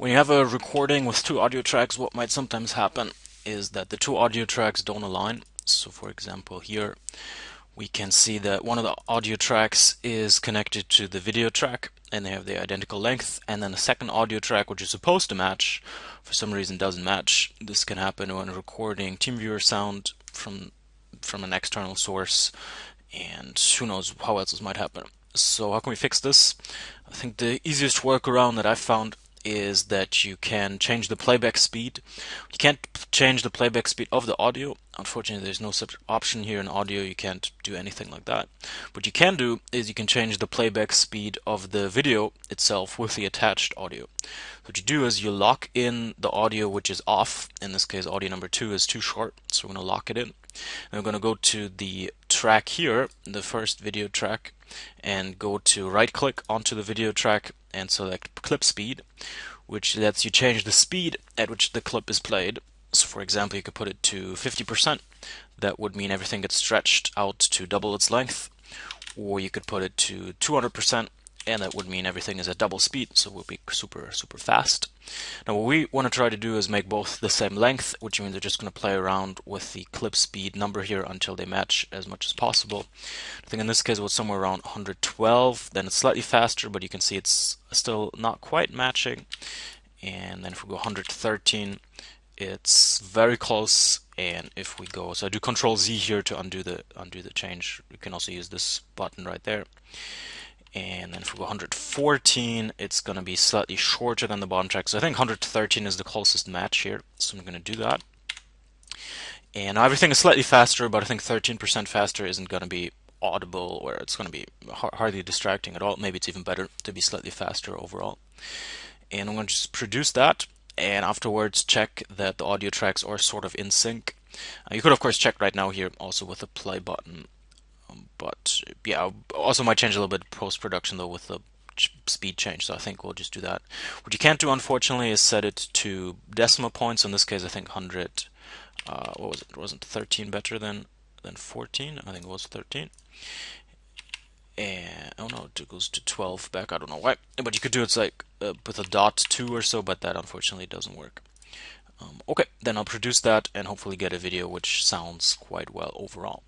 When you have a recording with two audio tracks, what might sometimes happen is that the two audio tracks don't align. So for example, here we can see that one of the audio tracks is connected to the video track and they have the identical length, and then the second audio track, which is supposed to match, for some reason doesn't match. This can happen when recording TeamViewer sound from an external source, and who knows how else this might happen. So how can we fix this? I think the easiest workaround that I've found is that you can change the playback speed. You can't change the playback speed of the audio. Unfortunately, there's no such option here in audio. You can't do anything like that. What you can do is you can change the playback speed of the video itself with the attached audio. What you do is you lock in the audio which is off. In this case, audio number 2 is too short, so we're going to lock it in. And we're going to go to the track here, the first video track, and go to right click onto the video track and select clip speed, which lets you change the speed at which the clip is played. So for example, you could put it to 50%. That would mean everything gets stretched out to double its length. Or you could put it to 200%, and that would mean everything is at double speed, so it will be super fast. Now what we want to try to do is make both the same length, which means we're just going to play around with the clip speed number here until they match as much as possible. I think in this case it was somewhere around 112, then it's slightly faster, but you can see it's still not quite matching. And then if we go 113, it's very close. And if we go, so I do Control Z here to undo the change. You can also use this button right there. And then if we go 114, it's going to be slightly shorter than the bottom track. So I think 113 is the closest match here. So I'm going to do that. And now everything is slightly faster, but I think 13% faster isn't going to be audible, or it's going to be hardly distracting at all. Maybe it's even better to be slightly faster overall. And I'm going to just produce that, and afterwards check that the audio tracks are sort of in sync. You could of course check right now here also with the play button. But yeah, also might change a little bit post-production though with the speed change, so I think we'll just do that. What you can't do, unfortunately, is set it to decimal points. In this case, I think 100. What was it? Wasn't 13 better than 14? I think it was 13. And oh no, it goes to 12 back. I don't know why, but you could do it like with a dot 2 or so, but that unfortunately doesn't work. Okay, then I'll produce that and hopefully get a video which sounds quite well overall.